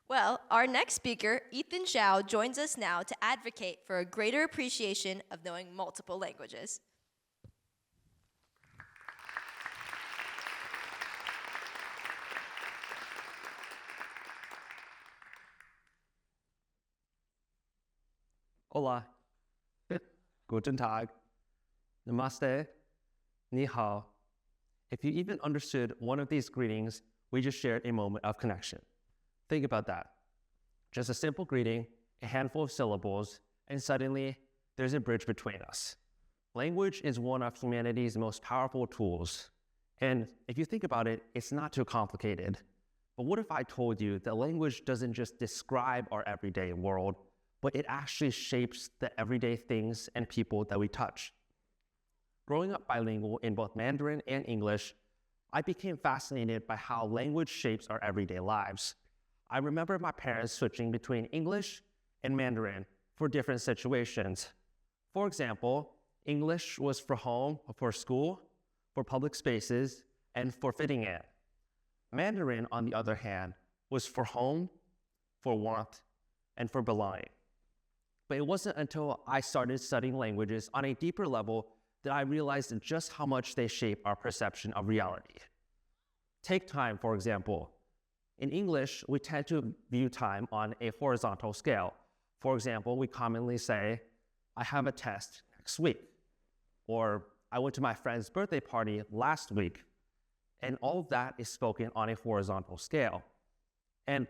Well, our next speaker, Ethan Xiao, joins us now to advocate for a greater appreciation of knowing multiple languages. Hola, Guten Tag, Namaste, Ni Hao. If you even understood one of these greetings, we just shared a moment of connection. Think about that. Just a simple greeting, a handful of syllables, and suddenly there's a bridge between us. Language is one of humanity's most powerful tools. And if you think about it, it's not too complicated. But what if I told you that language doesn't just describe our everyday world, but it actually shapes the everyday things and people that we touch? Growing up bilingual in both Mandarin and English, I became fascinated by how language shapes our everyday lives. I remember my parents switching between English and Mandarin for different situations. For example, English was for home, for school, for public spaces, and for fitting in. Mandarin, on the other hand, was for home, for warmth, and for belonging. But it wasn't until I started studying languages on a deeper level that I realized just how much they shape our perception of reality. Take time, for example. In English, we tend to view time on a horizontal scale. For example, we commonly say, I have a test next week, or I went to my friend's birthday party last week, and all of that is spoken on a horizontal scale. And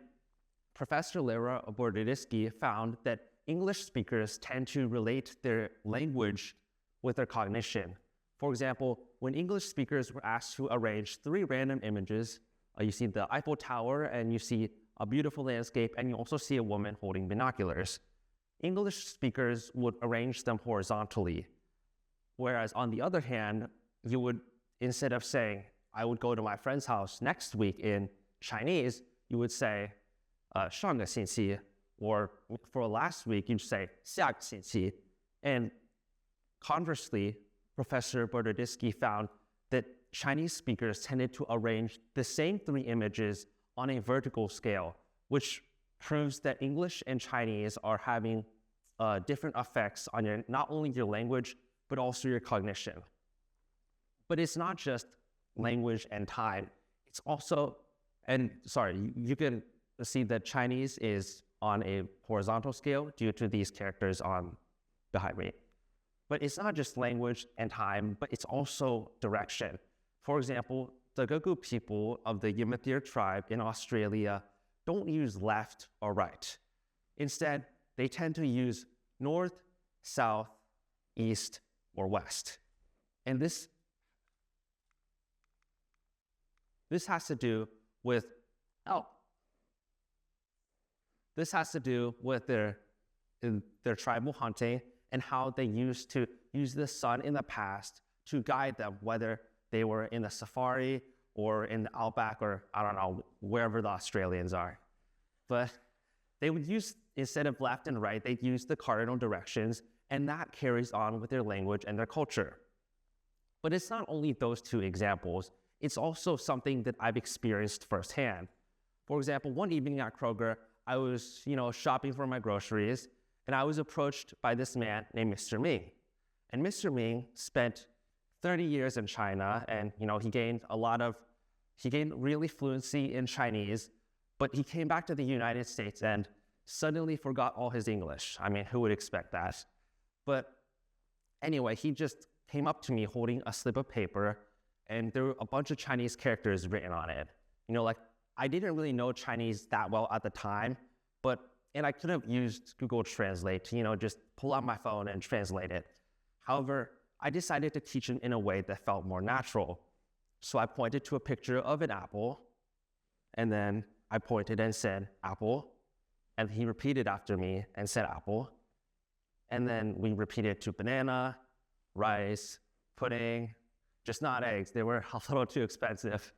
Professor Lera Bordadisky found that English speakers tend to relate their language with their cognition. For example, when English speakers were asked to arrange 3 random images, you see the Eiffel Tower, and you see a beautiful landscape, and you also see a woman holding binoculars. English speakers would arrange them horizontally. Whereas on the other hand, you would, instead of saying, I would go to my friend's house next week in Chinese, you would say, 上个星期, or for last week, you'd say, 下个星期. And conversely, Professor Bordadisky found that Chinese speakers tended to arrange the same 3 images on a vertical scale, which proves that English and Chinese are having different effects on not only your language, but also your cognition. But it's not just language and time. It's also, you can see that Chinese is on a horizontal scale due to these characters on behind me. But it's not just language and time, but it's also direction. For example, the Gugu people of the Yamathir tribe in Australia don't use left or right. Instead, they tend to use north, south, east, or west. And this has to do with their tribal hunting and how they used to use the sun in the past to guide them, whether they were in the safari or in the outback or, I don't know, wherever the Australians are. But they would use, instead of left and right, they'd use the cardinal directions, and that carries on with their language and their culture. But it's not only those 2 examples, it's also something that I've experienced firsthand. For example, one evening at Kroger, I was, shopping for my groceries, and I was approached by this man named Mr. Ming. And Mr. Ming spent 30 years in China, and he gained really fluency in Chinese, but he came back to the United States and suddenly forgot all his English. I mean, who would expect that? But anyway, he just came up to me holding a slip of paper, and there were a bunch of Chinese characters written on it. I didn't really know Chinese that well at the time, and I could have used Google Translate to, just pull out my phone and translate it. However, I decided to teach him in a way that felt more natural. So I pointed to a picture of an apple, and then I pointed and said, apple, and he repeated after me and said apple. And then we repeated to banana, rice, pudding, just not eggs. They were a little too expensive.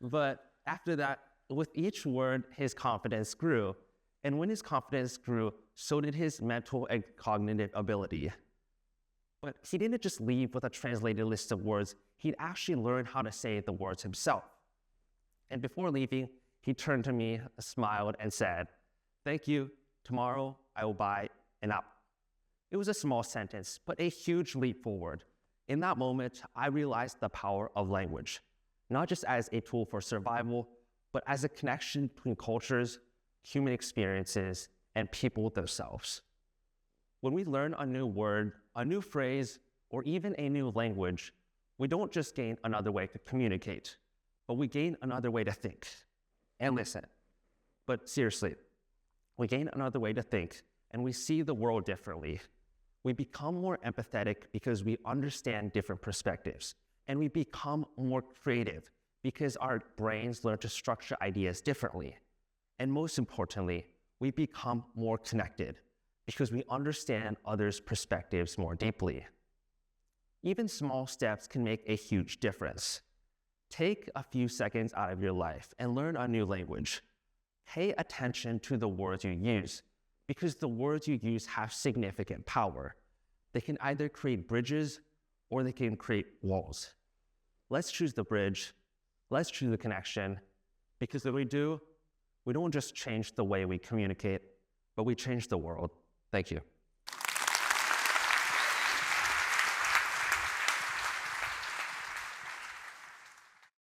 But after that, with each word, his confidence grew. And when his confidence grew, so did his mental and cognitive ability. But he didn't just leave with a translated list of words. He'd actually learned how to say the words himself. And before leaving, He turned to me, smiled, and said, "Thank you. Tomorrow I will buy an apple." It was a small sentence, but a huge leap forward. In that moment, I realized the power of language, not just as a tool for survival, but as a connection between cultures, human experiences, and people themselves. When we learn a new word, a new phrase, or even a new language, we don't just gain another way to communicate, but we gain another way to think and listen. But seriously, we gain another way to think, and we see the world differently. We become more empathetic because we understand different perspectives, and we become more creative because our brains learn to structure ideas differently. And most importantly, we become more connected because we understand others' perspectives more deeply. Even small steps can make a huge difference. Take a few seconds out of your life and learn a new language. Pay attention to the words you use, because the words you use have significant power. They can either create bridges or they can create walls. Let's choose the bridge. Let's choose the connection, because when we do, we don't just change the way we communicate, but we change the world. Thank you.